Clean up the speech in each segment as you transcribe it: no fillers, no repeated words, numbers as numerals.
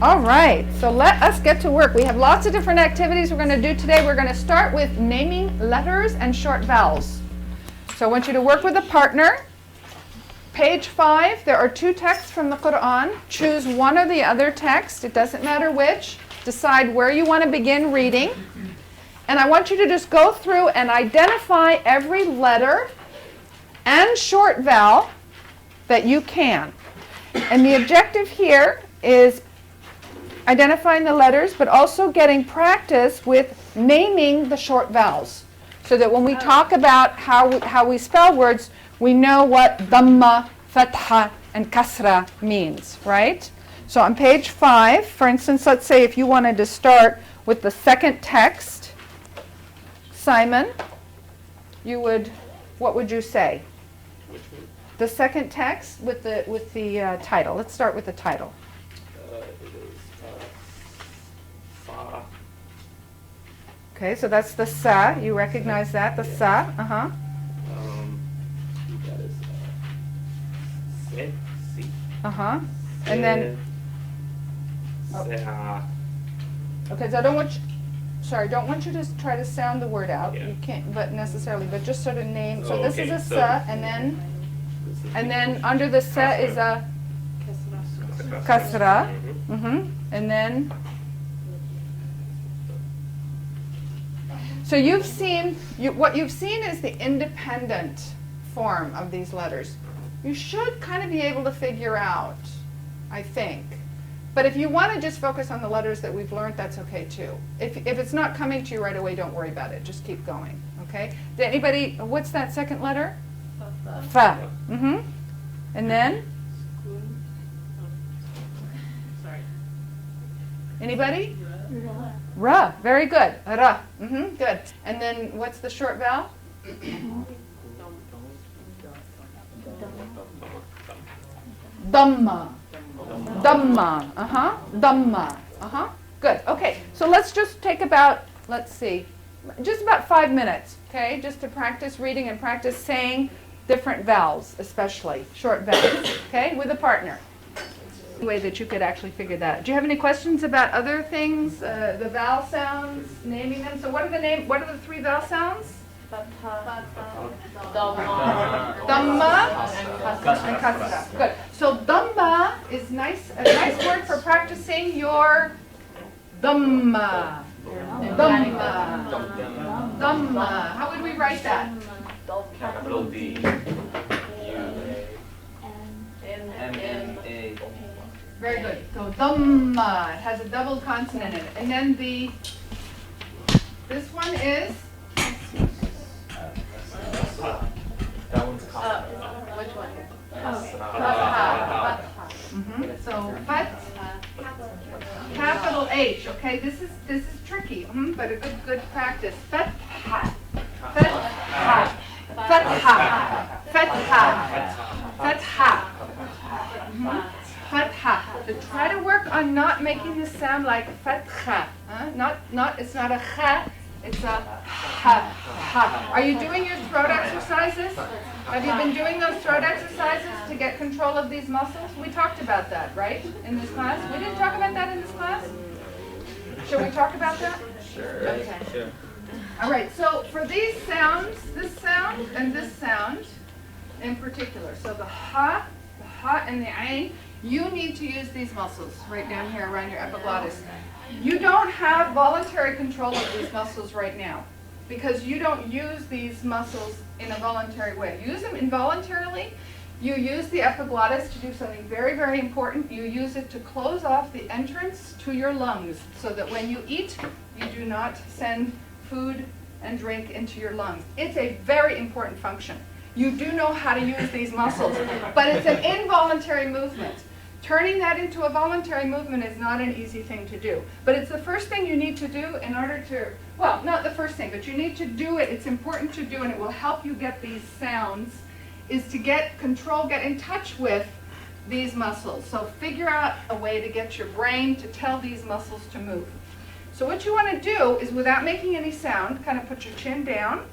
All right, so let us get to work. We have lots of different activities we're going to do today. We're going to start with naming letters and short vowels. So I want you to work with a partner. Page 5, there are 2 texts from the Quran. Choose one or the other text. It doesn't matter which. Decide where you want to begin reading. And I want you to just go through and identify every letter and short vowel that you can. And the objective here is identifying the letters, but also getting practice with naming the short vowels, so that when we talk about how we spell words, we know what dhamma, fatha, and kasra means, right? So on page 5, for instance, let's say if you wanted to start with the second text, Simon, what would you say? Which one? The second text with the title. Let's start with the title. It is fa. Okay, so that's the sa. You recognize that, the sa. That is se, si. And then, okay, so I don't want you to try to sound the word out. Yeah. You can't, but just sort of name. So Oh, this okay, is a so sa, and then under the sa is a kasra. And then, so what you've seen is the independent form of these letters. You should kind of be able to figure out, I think. But if you want to just focus on the letters that we've learned, that's okay too. If it's not coming to you right away, don't worry about it. Just keep going, okay? Did anybody, what's that second letter? Fa. And then? Anybody? Ra. Very good. Ra. Good. And then what's the short vowel? Dhamma. Dhamma. Dhamma. Good. Okay. So let's just take just about 5 minutes, okay? Just to practice reading and practice saying different vowels, especially short vowels, okay? With a partner. Way that you could actually figure that out. Do you have any questions about other things? The vowel sounds, naming them. So what are the 3 vowel sounds? Dhamma and kasra. Good. So dhamma is a nice word for practicing your dhamma. Dhamma. Dhamma. How would we write that? Capital D. M-A. Very good. So dhamma. It has a double consonant in it. And then this one is? That one's Which one? So capital H. Okay, this is tricky, but a good practice. Fatha. Fatha. Fatha. Fatha. Fatha. So try to work on not making this sound like fatha. It's not a kha. It's a ha. Are you doing your throat exercises? Have you been doing those throat exercises to get control of these muscles? We talked about that, right, in this class? We didn't talk about that in this class? Should we talk about that? Sure. Okay. Sure. All right, so for these sounds, this sound and this sound in particular, so the ha and the ain, you need to use these muscles right down here around your epiglottis. You don't have voluntary control of these muscles right now because you don't use these muscles in a voluntary way. Use them involuntarily. You use the epiglottis to do something very, very important. You use it to close off the entrance to your lungs so that when you eat, you do not send food and drink into your lungs. It's a very important function. You do know how to use these muscles, but it's an involuntary movement. Turning that into a voluntary movement is not an easy thing to do. But it's the first thing you need to do in order to, well, not the first thing, but you need to do it. It's important to do, and it will help you get these sounds, is to get control, get in touch with these muscles. So figure out a way to get your brain to tell these muscles to move. So what you want to do is, without making any sound, kind of put your chin down,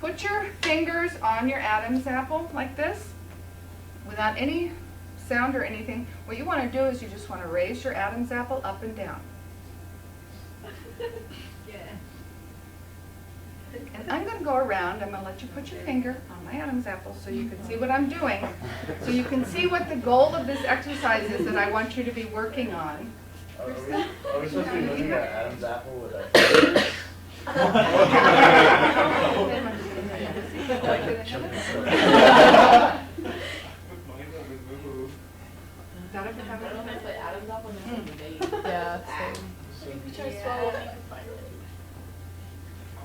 put your fingers on your Adam's apple like this, without any sound or anything. What you want to do is you just want to raise your Adam's apple up and down. And I'm going to go around. I'm going to let you put your finger on my Adam's apple so you can see what I'm doing. So you can see what the goal of this exercise is that I want you to be working on. Are we supposed to be looking at Adam's apple with our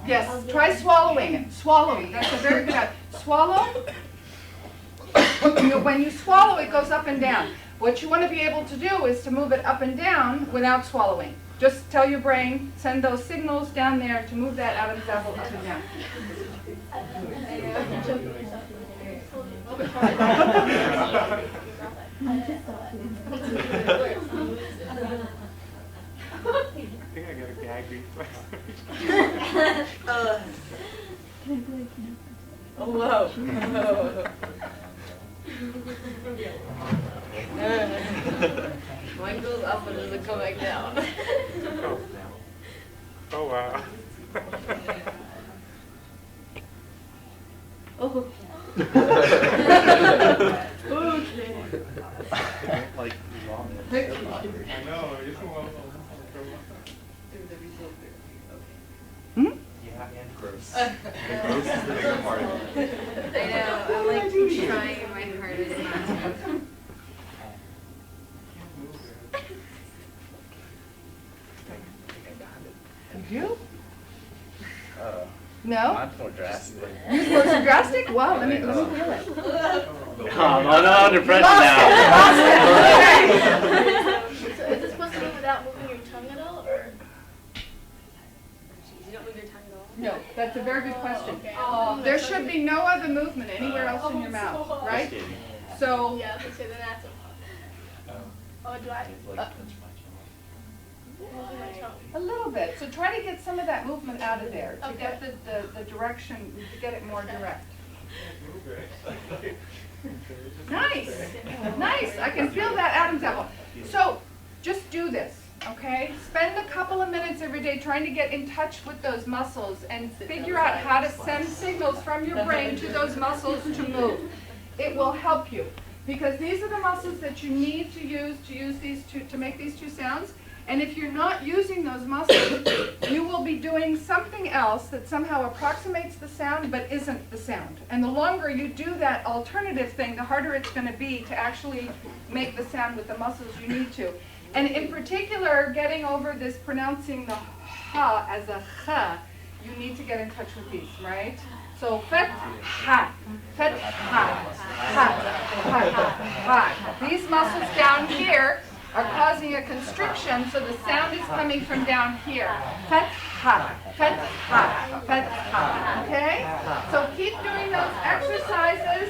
Yes, try swallowing it. Swallowing. That's a very good idea. Swallow. When you swallow, it goes up and down. What you want to be able to do is to move it up and down without swallowing. Just tell your brain, send those signals down there to move that Adam's apple up and down. I think I got a gag reflex. Oh, whoa. Mine goes up and doesn't come back down. Oh wow. Oh. Like vomit. I know. You just want Hmm? yeah, and gross. The gross is the bigger part. I know, I'm like trying my hardest not to. You? No? Not more drastic. You supposed to drastic? Wow, let me feel it. I'm under pressure Lost now. it. So is it supposed to be without moving your tongue at all, or? You don't move your tongue at all? No, that's a very good question. Okay. There should be no other movement anywhere else in your mouth, right? So, Yeah, okay, then that's a. Oh, do I? Moving my tongue. a little bit. So try to get some of that movement out of there to get the direction, to get it more direct. Nice, nice. I can feel that Adam's apple. So just do this, okay? Spend a couple of minutes every day trying to get in touch with those muscles and figure out how to send signals from your brain to those muscles to move. It will help you because these are the muscles that you need to use these two, to make these two sounds. And if you're not using those muscles, you will be doing something else that somehow approximates the sound but isn't the sound. And the longer you do that alternative thing, the harder it's going to be to actually make the sound with the muscles you need to. And in particular, getting over this pronouncing the ha as a ha, you need to get in touch with these, right? So fet ha, ha, ha. These muscles down here are causing a constriction, so the sound is coming from down here. Fatha, fatha, fatha, okay? So keep doing those exercises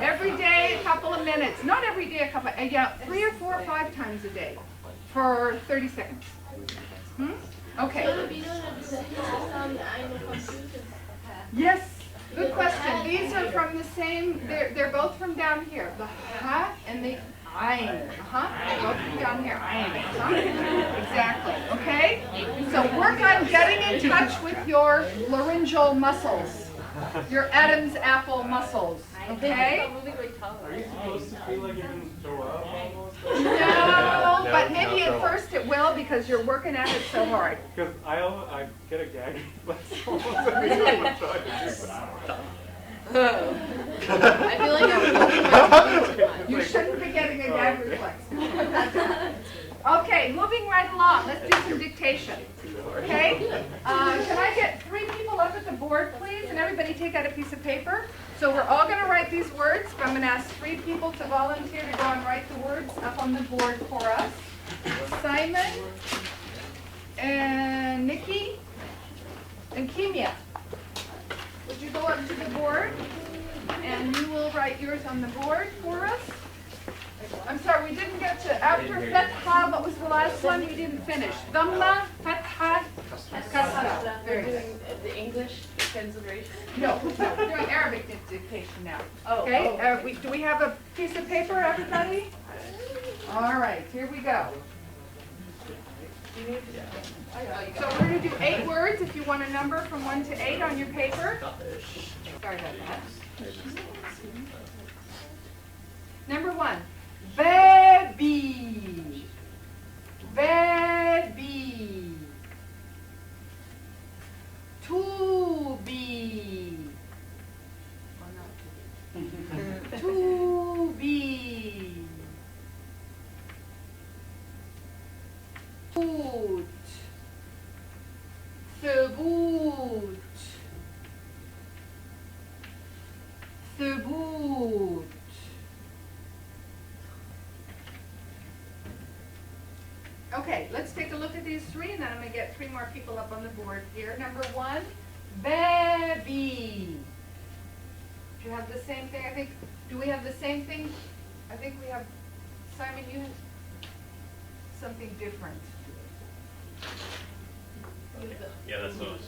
every day, a couple of minutes. Not every day, a couple, yeah, 3 or 4 or 5 times a day for 30 seconds. Okay. So if you don't have the sound, I know confused. Yes, good question. These are from the same, they're both from down here. The ha and the ayn. Both from down here. Ayn. Exactly. Okay? So work on getting in touch with your laryngeal muscles. Your Adam's apple muscles. Okay? Are you supposed to feel like you're going to throw up almost? No, but maybe at first it will because you're working at it so hard. Because I get a gag reflex almost every time I try to do that. I feel like I'm You shouldn't be getting a gag reflex. Okay, moving right along. Let's do some dictation. Okay? Can I get 3 people up at the board, please? And everybody take out a piece of paper. So we're all going to write these words. But I'm going to ask 3 people to volunteer to go and write the words up on the board for us. Simon, and Nikki, and Kimia. Would you go up to the board? And you will write yours on the board for us. I'm sorry, we didn't get to, after Fatha, what was the last one? We didn't finish. Dhamma, Fatha, Kasra. Very good. the English. Consideration. No, we're doing Arabic dictation now. Oh, Okay, oh. do we have a piece of paper, everybody? All right, here we go. So we're going to do 8 words if you want a number from 1 to 8 on your paper. Sorry about that. Number 1, baby. Baby. To be. To be. ثبوت. ثبوت. ثبوت. Okay, let's take a look at these 3, and then I'm going to get 3 more people up on the board here. Number 1, baby. Do you have the same thing? I think, do we have the same thing? I think we have, Simon, you have something different. Yeah, that's what I was.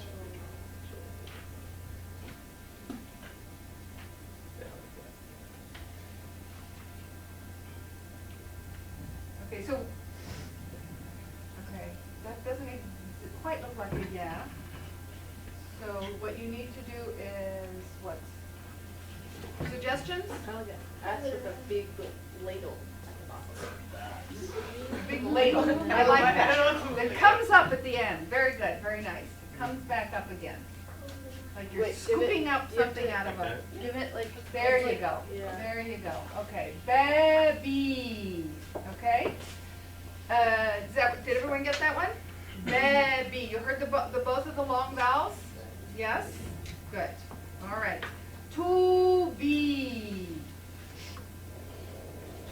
Okay, so, okay, that doesn't even quite look like a yeah. So what you need to do is what? Suggestions? Ask with a big ladle at the bottom. Big ladle. I like that. It comes up at the end. Very good, very nice. It comes back up again. Like you're Wait, scooping up you have something to out of a... Give it like. There it's you like- go. Yeah. There you go. Okay. Baby. Okay. Did everyone get that one? Baby. You heard the both of the long vowels? Yes? Good. All right. To be.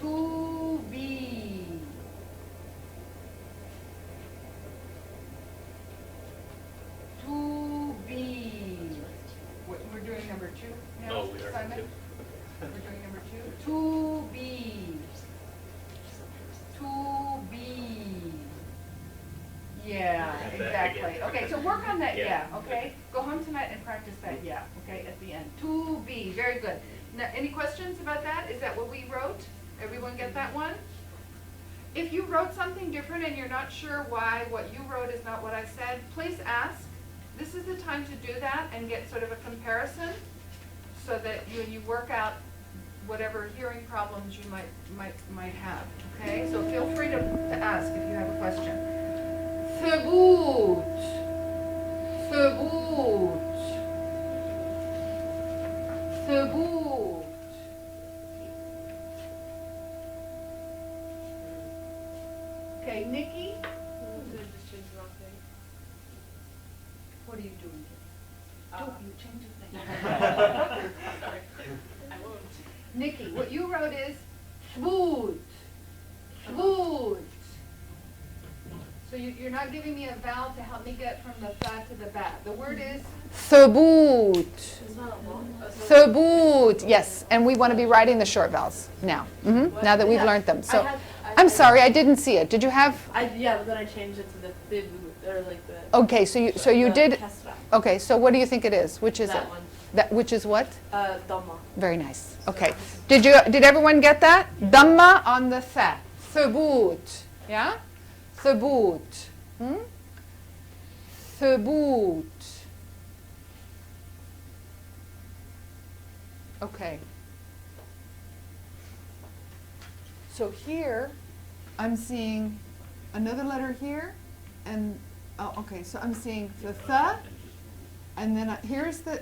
To be. To be. We're doing number 2 now, Oh, we are. Simon? Yep. We're doing number 2. To be. To be. Yeah, Got that exactly. again. Okay, so work on that Yeah. yeah, okay? Go home tonight and practice that yeah, okay, at the end. To be, very good. Now, any questions about that? Is that what we wrote? Everyone get that one? If you wrote something different and you're not sure why what you wrote is not what I said, please ask. This is the time to do that and get sort of a comparison so that you work out whatever hearing problems you might have. Okay? So feel free to ask if you have a question. ثبوت. ثبوت. ثبوت. Okay, Nikki, Just change the wrong thing. what are you doing? Don't you change a thing. I won't. Nikki, what you wrote is ثبوت. ثبوت. So you're not giving me a vowel to help me get from the tha to the ba. The word is ثبوت. It's not a long. ثبوت. Yes, and we want to be writing the short vowels now. Now that we've learned them. So I'm sorry, I didn't see it. Did you have? Yeah, but then I changed it to the thib, or like the. Okay, so you the did. Kesra. Okay, so what do you think it is? Which is That it? one. That which is what? Dhamma. Very nice. Okay. Did everyone get that? Dhamma on the tha. ثبوت. Yeah? ثبوت. ثبوت. Okay. So here, I'm seeing another letter here, and okay, so I'm seeing the tha, and then here's the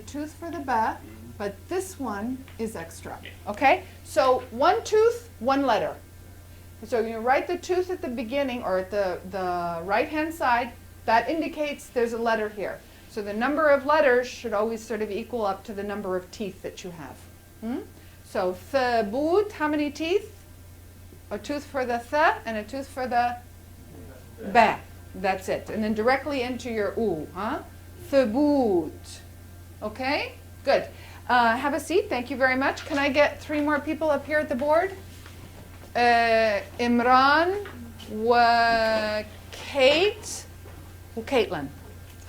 tooth for the ba, but this one is extra. Okay? So one tooth, one letter. So you write the tooth at the beginning or at the right-hand side, that indicates there's a letter here. So the number of letters should always sort of equal up to the number of teeth that you have. So ثبوت, how many teeth? A tooth for the tha and a tooth for the ba. That's it. And then directly into your u. ثبوت. Okay? Good. Have a seat. Thank you very much. Can I get 3 more people up here at the board? Imran وكيت وكيتلين.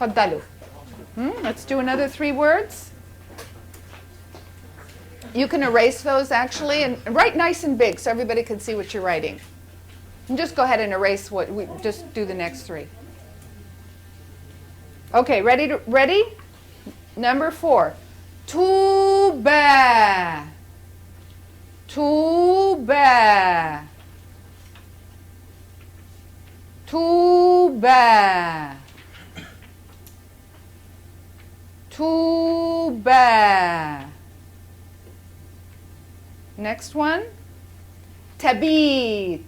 تفضلوا. Let's do another 3 words. You can erase those actually and write nice and big so everybody can see what you're writing. And just go ahead and erase what we just do the next 3. Okay, ready? Number 4. Tuba. Tuba. Tuba. Tuba. Next one. Tabit.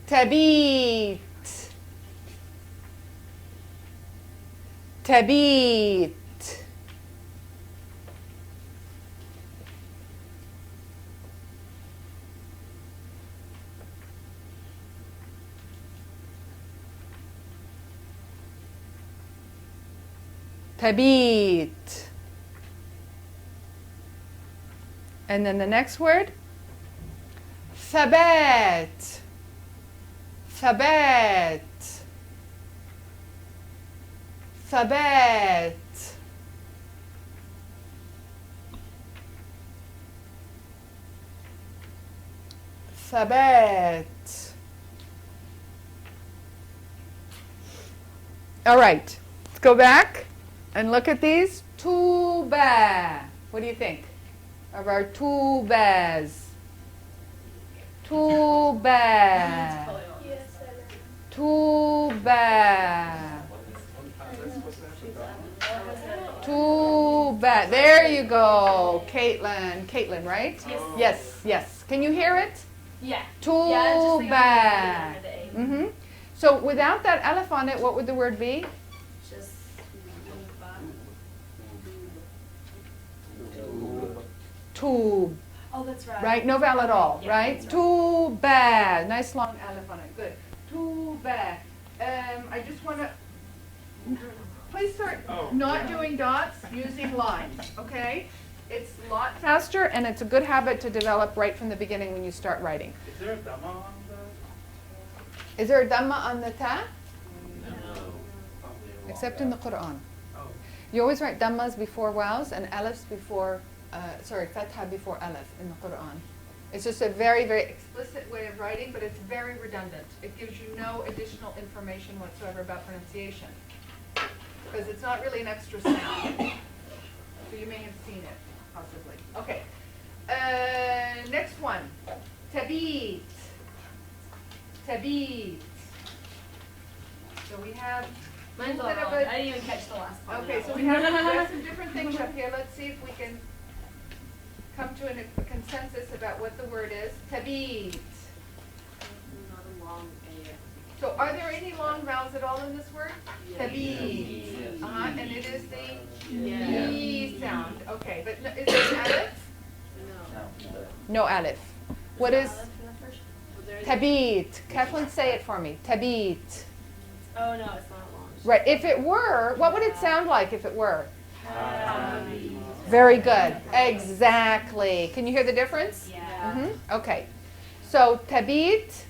Tabit. Tabit. Tabit. And then the next word, thabat. Thabat. Thabat. Thabat. All right, let's go back and look at these. Tuba. What do you think of our tubas? Tuba. Tuba. Tuba. There you go, Caitlin. Caitlin, right? Yes. Yes. Can you hear it? Yeah. Tuba. So without that aleph on it, what would the word be? Just Tube. oh, that's right. Right? No vowel at all, Yeah, right? that's Too bad. Nice long aleph on it. Good. Too bad. I just want to please start not doing dots, using lines, okay? It's a lot faster, and it's a good habit to develop right from the beginning when you start writing. Is there a dhamma on the? Is there a dhamma on the ta? No. Except in the Quran. Oh. You always write dhammas before vowels and alifs before, fatha before alif in the Quran. It's just a very, very explicit way of writing, but it's very redundant. It gives you no additional information whatsoever about pronunciation. Because it's not really an extra sound. So you may have seen it, possibly. Okay. Next one. Tabit. Tabit. So we have Mine's all bit of wrong. a- I didn't even catch the last one. Okay, so we have some different things up here. Let's see if we can come to a consensus about what the word is. Tabit. Not a long A. So are there any long vowels at all in this word? Tabit. And it is the E sound. Okay, but is there an alif? No alif. What is tabit? Kathleen, say it for me. Tabit. Oh no, it's not long. Right. If it were, what would it sound like if it were? Very good. Exactly. Can you hear the difference? Yeah. Okay. So tabit,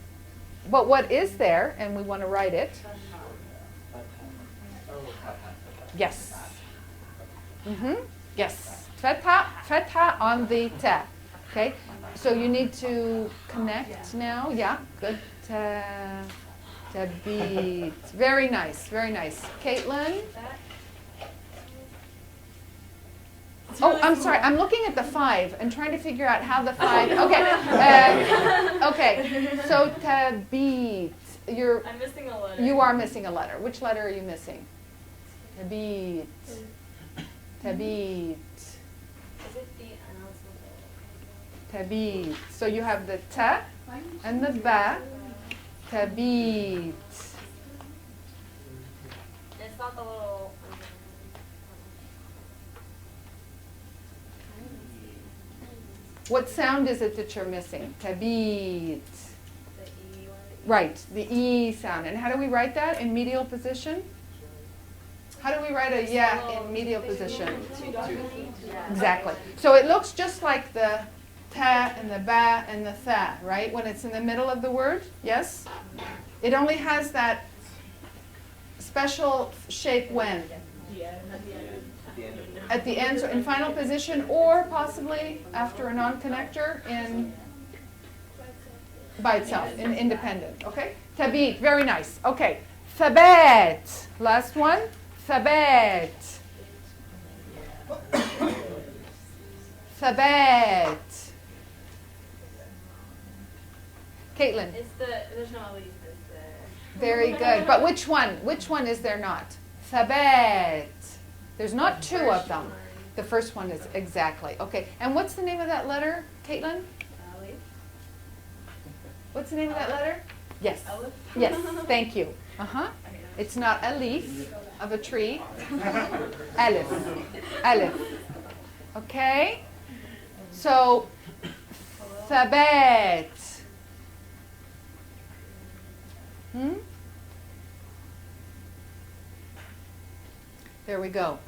but what is there? And we want to write it. Yes. Yes. Fatha on the ta. Okay. So you need to connect now. Yeah. Good. Tabit. Very nice. Very nice. Caitlin. Oh, I'm sorry. I'm looking at the 5 and trying to figure out how the 5. Okay. Okay. So tabit. I'm missing a letter. You are missing a letter. Which letter are you missing? Tabit. Tabit. Is it the announcement? Tabit. So you have the ta and the ba. Tabit. It's not the little. What sound is it that you're missing? Tabit. The E one. Right, the E sound. And how do we write that? In medial position? How do we write a yeah in medial position? Exactly. So it looks just like the ta and the ba and the tha, right? When it's in the middle of the word, yes? It only has that special shape when? Yeah. At the end, so in final position, or possibly after a non-connector in by itself, in independent. Okay? Tabit, very nice. Okay. Thabat. Last one. Thabat. Thabat. Caitlin. There's no Alif, is there? Very good. But which one? Which one is there not? Thabat. There's not two of them. The first one is exactly. Okay. And what's the name of that letter, Caitlin? Alif? What's the name of that letter? Yes. Alif? Yes. Thank you. Uh-huh. It's not a leaf of a tree. Alif. Alif. Okay? So, thabat. There we go.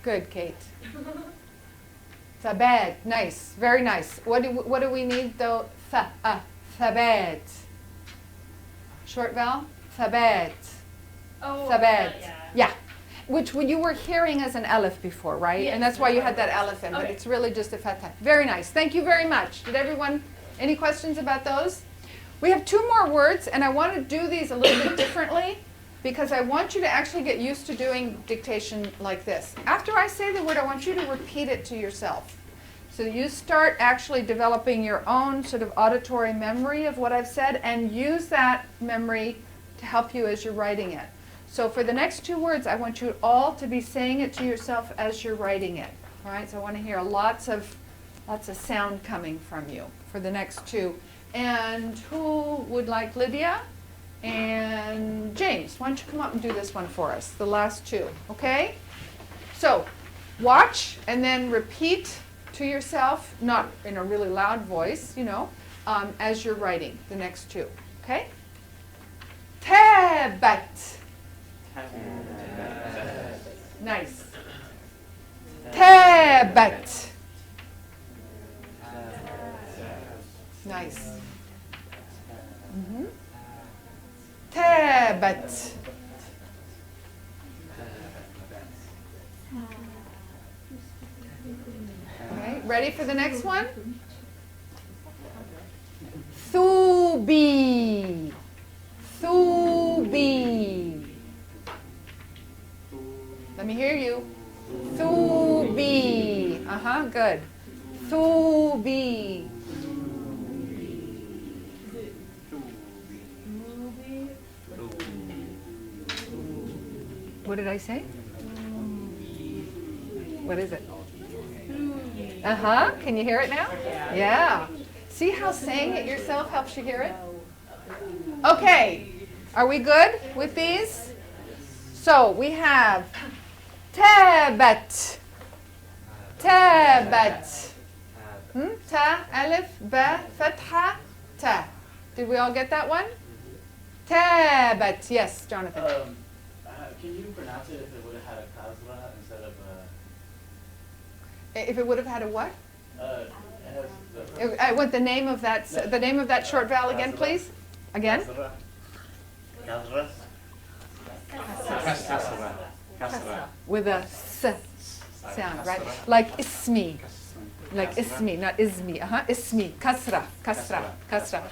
Good, Kate. Thabat. Nice. Very nice. What do we need though? Thabat. Short vowel? Thabat. Oh, Thabat. yeah. Yeah. Which you were hearing as an aleph before, right? Yes. And that's why you had that aleph in, but Okay. it's really just a fatha. Very nice. Thank you very much. Did everyone, any questions about those? We have two more words, and I want to do these a little bit differently because I want you to actually get used to doing dictation like this. After I say the word, I want you to repeat it to yourself. So you start actually developing your own sort of auditory memory of what I've said and use that memory to help you as you're writing it. So for the next two words, I want you all to be saying it to yourself as you're writing it. All right, so I want to hear lots of sound coming from you for the next two. And who would like Lydia? And James, why don't you come up and do this one for us, the last two, okay? So watch and then repeat to yourself, not in a really loud voice, as you're writing the next two, okay? Tabat. Nice. Tabat. Nice. Tabat. Okay, ready for the next one? Thubi. Thubi. Let me hear you. Thubi. Good. Thubi. What did I say? What is it? Can you hear it now? Yeah. See how saying it yourself helps you hear it? Okay. Are we good with these? So we have tabat. Tabat. Ta, alif, ba, fatha, ta. Did we all get that one? Tabat. Yes, Jonathan. Can you pronounce it if it would have had a kasra instead of If it would have had a what? it has I want the name of that short vowel again, please. Again. kasra. Kasra. With a s sound, right? Like ismi. Like ismi, not ismi. Ismi. Kasra. Kasra. Kasra.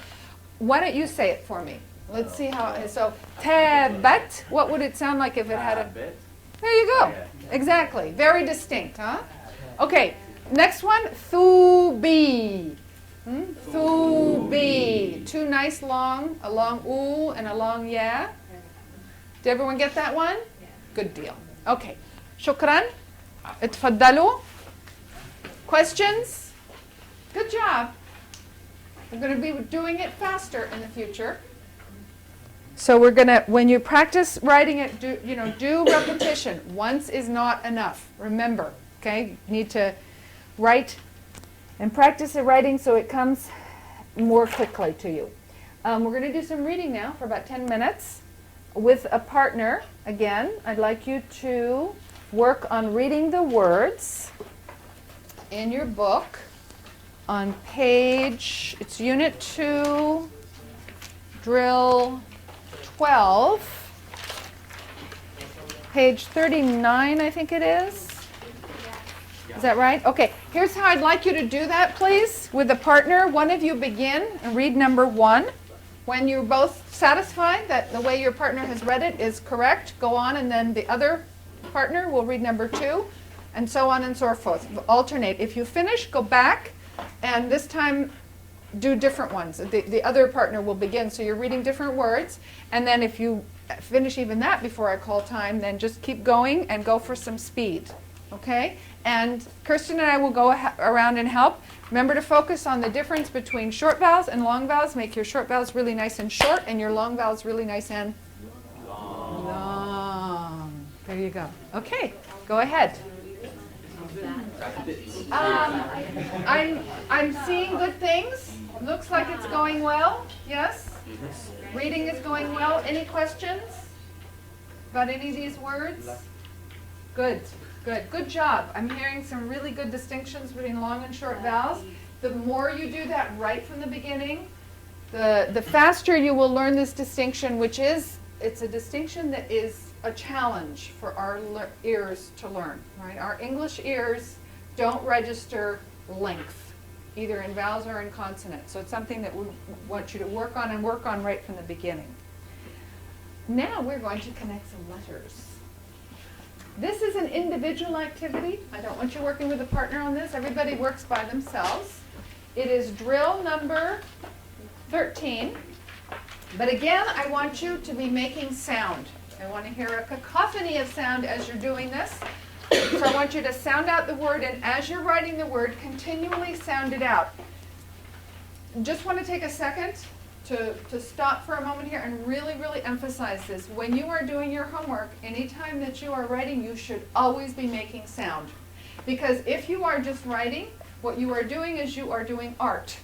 Why don't you say it for me? Let's see how. So tabat. What would it sound like if it had a? There you go. Exactly. Very distinct, huh? Okay. Next one. Thubi. Thubi. Two nice long, a long oo and a long ya. Did everyone get that one? Good deal. Okay. Shukran. اتفضلوا. Questions? Good job. We're going to be doing it faster in the future. So we're going to, when you practice writing it, do repetition. Once is not enough. Remember, okay? You need to write and practice the writing so it comes more quickly to you. We're going to do some reading now for about 10 minutes with a partner. Again, I'd like you to work on reading the words in your book on page, it's Unit 2, Drill 12. page 39, I think it is. Is that right? Okay, here's how I'd like you to do that, please. With a partner, one of you begin and read number 1. When you're both satisfied that the way your partner has read it is correct, go on, and then the other partner will read number 2, and so on and so forth. Alternate. If you finish, go back, and this time do different ones. The other partner will begin, so you're reading different words, and then if you finish even that before I call time, then just keep going and go for some speed. Okay? And Kirsten and I will go around and help. Remember to focus on the difference between short vowels and long vowels. Make your short vowels really nice and short, and your long vowels really nice and long. There you go. Okay, go ahead. I'm seeing good things. Looks like it's going well. Yes? Reading is going well. Any questions about any of these words? Good. Good. Good job. I'm hearing some really good distinctions between long and short vowels. The more you do that right from the beginning, the faster you will learn this distinction, which is, it's a distinction that is a challenge for our ears to learn. Right? Our English ears don't register length, either in vowels or in consonants. So it's something that we want you to work on right from the beginning. Now we're going to connect some letters. This is an individual activity. I don't want you working with a partner on this. Everybody works by themselves. It is drill number 13. But again, I want you to be making sound. I want to hear a cacophony of sound as you're doing this. So I want you to sound out the word, and as you're writing the word, continually sound it out. Just want to take a second to stop for a moment here and really, really emphasize this. When you are doing your homework, anytime that you are writing, you should always be making sound. Because if you are just writing, what you are doing is you are doing art,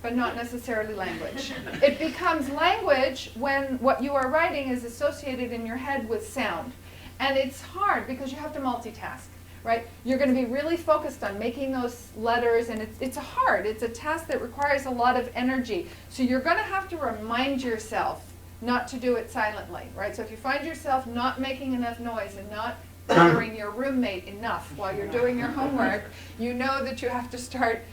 but not necessarily language. It becomes language when what you are writing is associated in your head with sound. And it's hard because you have to multitask, right? You're going to be really focused on making those letters, and it's hard. It's a task that requires a lot of energy. So you're going to have to remind yourself not to do it silently, right? So if you find yourself not making enough noise and not bothering your roommate enough while you're doing your homework, you know that you have to start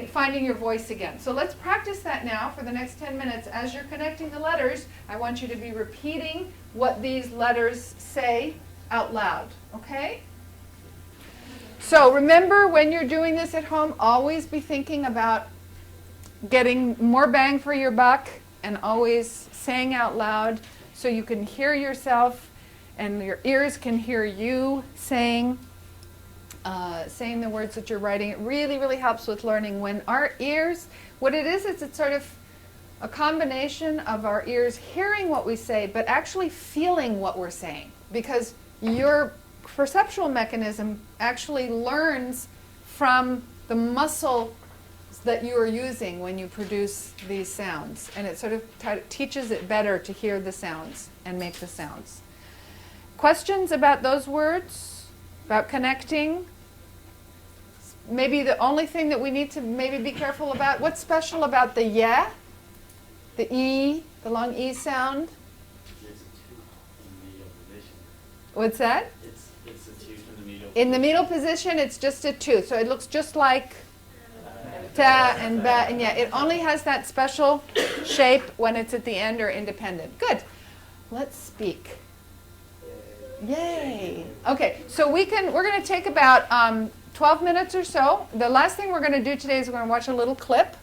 finding your voice again. So let's practice that now for the next 10 minutes. As you're connecting the letters, I want you to be repeating what these letters say out loud, okay? So remember, when you're doing this at home, always be thinking about getting more bang for your buck and always saying out loud so you can hear yourself and your ears can hear you saying the words that you're writing. It really, really helps with learning. When our ears, what it is it's sort of a combination of our ears hearing what we say, but actually feeling what we're saying. Because your perceptual mechanism actually learns from the muscle that you are using when you produce these sounds. And it sort of teaches it better to hear the sounds and make the sounds. Questions about those words? About connecting? Maybe the only thing that we need to maybe be careful about, what's special about the yeah, the E, the long E sound? What's that? It's a tooth in the middle. In the middle position, it's just a tooth. So it looks just like ta and ba and yeah. It only has that special shape when it's at the end or independent. Good. Let's speak. Yay. Okay, so we're going to take about 12 minutes or so. The last thing we're going to do today is we're going to watch a little clip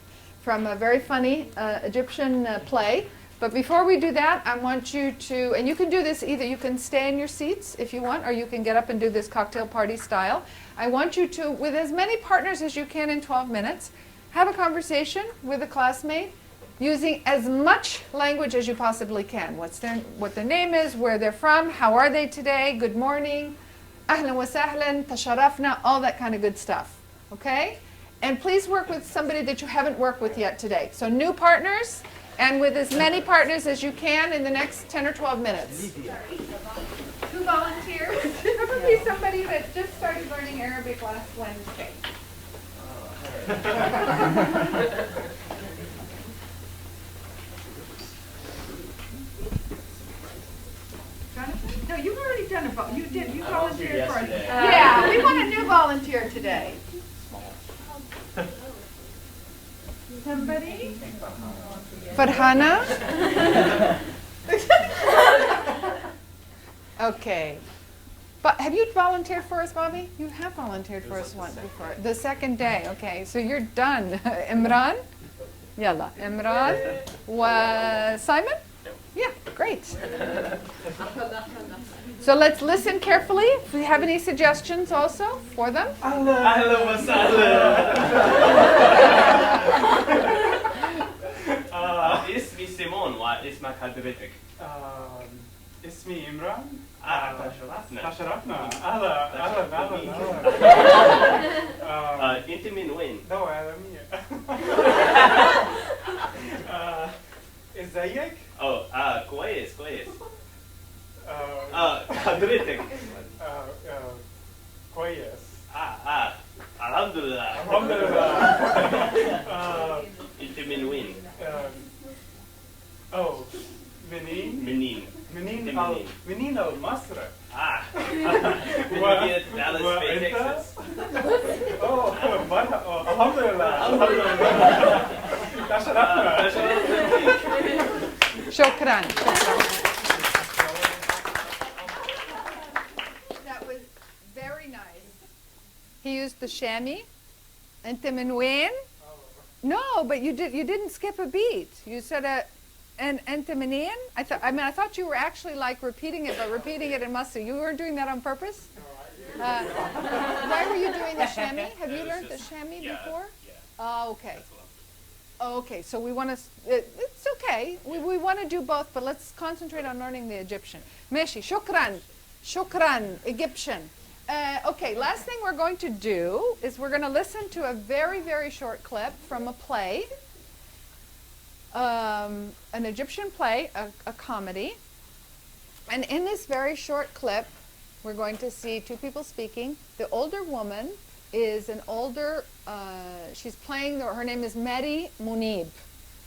from a very funny Egyptian play. But before we do that, I want you to, and you can do this either, you can stay in your seats if you want, or you can get up and do this cocktail party style. I want you to, with as many partners as you can in 12 minutes, have a conversation with a classmate using as much language as you possibly can. What their name is, where they're from, how are they today, good morning, ahlan wa sahlan, tasharafna, all that kind of good stuff. Okay? And please work with somebody that you haven't worked with yet today. So new partners, and with as many partners as you can in the next 10 or 12 minutes. 2 volunteers. Probably somebody that just started learning Arabic last Wednesday. Jonathan? No, you've already done done you did, you I volunteered volunteered for us. yesterday. Yeah, we want a new volunteer today. Somebody? Farhana? Okay. But have you volunteered for us, Bobby? You have volunteered for us once before. The second day, okay. So you're done. Imran? Yalla. Imran? Simon? Yeah, great. So let's listen carefully. If we have any suggestions also for them. أهلا وسهلا. اسمي سيمون واسمك حضرتك. اسمي إمران. تشرفنا. تشرفنا. أهلا أهلا أهلا. أنت من وين؟ دولة عالمية. ازيك؟ كويس كويس. آه، حضرتك. كويس. الحمد لله. الحمد لله. أنت من وين؟ منين؟ منين؟ منين مصر. من دالاس في تكساس. الحمد لله. الحمد لله. تشرفنا. شكرا. That was very nice. He used the shami. أنت من وين? No, but you didn't skip a beat. You said and أنت منين? I thought you were actually like repeating it, but repeating it in Masri. You weren't doing that on purpose? Why were you doing the shami? Have you learned the shami before? Yeah. Oh, okay. Okay, so we want to, it's okay. We want to do both, but let's concentrate on learning the Egyptian. Meshi, shukran. Shukran, Egyptian. Okay, last thing we're going to do is we're going to listen to a very, very short clip from a play, an Egyptian play, a comedy. And in this very short clip, we're going to see two people speaking. The older woman is an older, she's playing, her name is Mehdi Munib.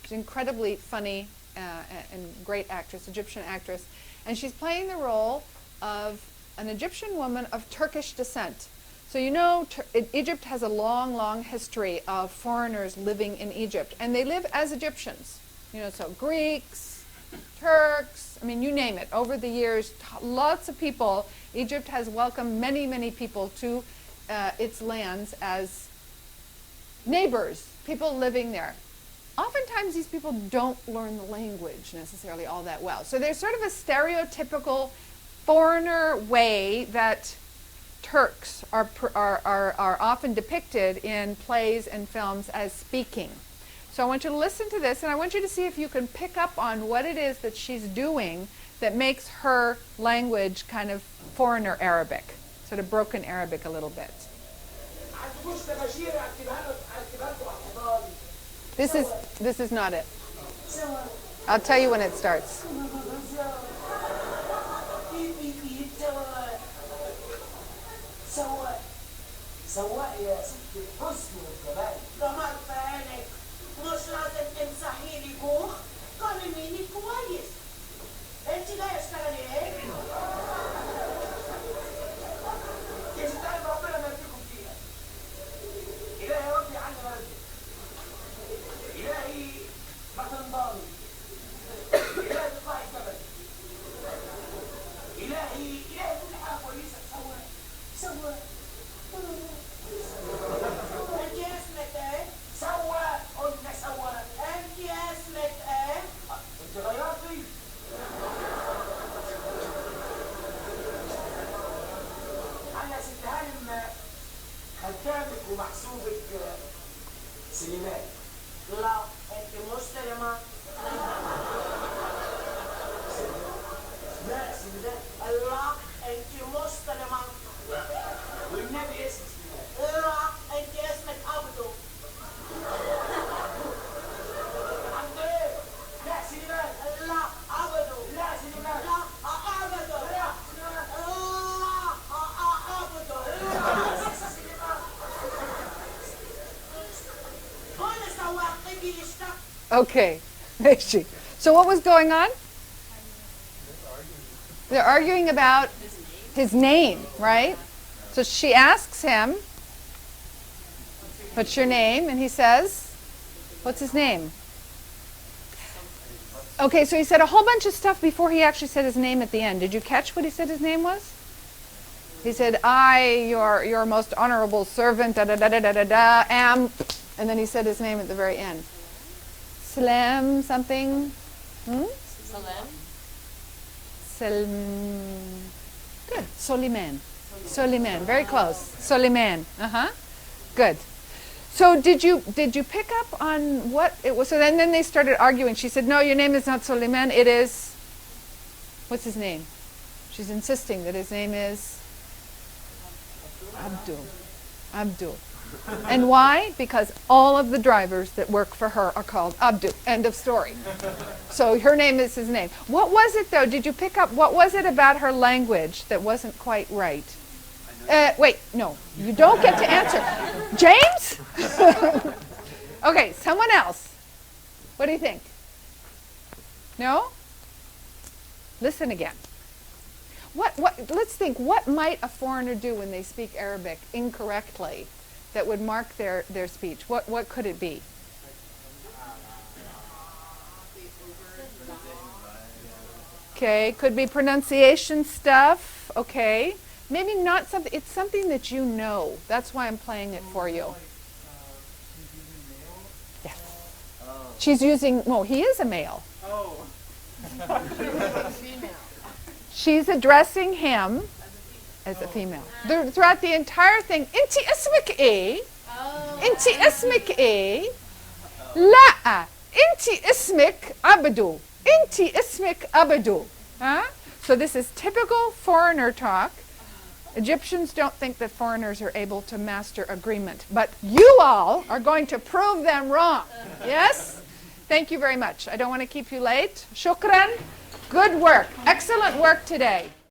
She's an incredibly funny and great actress, Egyptian actress. And she's playing the role of an Egyptian woman of Turkish descent. So you know, Egypt has a long, long history of foreigners living in Egypt. And they live as Egyptians. You know, so Greeks, Turks, I mean, you name it. Over the years, lots of people, Egypt has welcomed many, many people to its lands as neighbors, people living there. Oftentimes these people don't learn the language necessarily all that well. So there's sort of a stereotypical foreigner way that Turks are often depicted in plays and films as speaking. So I want you to listen to this, and I want you to see if you can pick up on what it is that she's doing that makes her language kind of foreigner Arabic, sort of broken Arabic a little bit. This is not it. I'll tell you when it starts. Okay. So what was going on? They're arguing about his name, right? So she asks him, what's your name? And he says, what's his name? Okay, so he said a whole bunch of stuff before he actually said his name at the end. Did you catch what he said his name was? He said, I, your most honorable servant, da da da da da da da, am, and then he said his name at the very end. Salam something? Salam. Good. Soliman. Soliman. Very close. Soliman. Good. So did you pick up on what it was? So then they started arguing. She said, no, your name is not Soliman. It is, what's his name? She's insisting that his name is Abdul. Abdul. And why? Because all of the drivers that work for her are called Abdul. End of story. So her name is his name. What was it, though? Did you pick up, what was it about her language that wasn't quite right? Wait, no. You don't get to answer. James? Okay, someone else. What do you think? No? Listen again. Let's think, what might a foreigner do when they speak Arabic incorrectly that would mark their speech? What could it be? Okay, could be pronunciation stuff. Okay, maybe not something. It's something that you know. That's why I'm playing it for you. Yes. She's using. No, he is a male. Oh. She's addressing him as a female. Throughout the entire thing, Inti ismik إيه? Inti ismik إيه? لا. Inti ismik Abdu. Inti ismik Abdu. So this is typical foreigner talk. Egyptians don't think that foreigners are able to master agreement, but you all are going to prove them wrong. Yes? Thank you very much. I don't want to keep you late. Shukran. Good work. Excellent work today.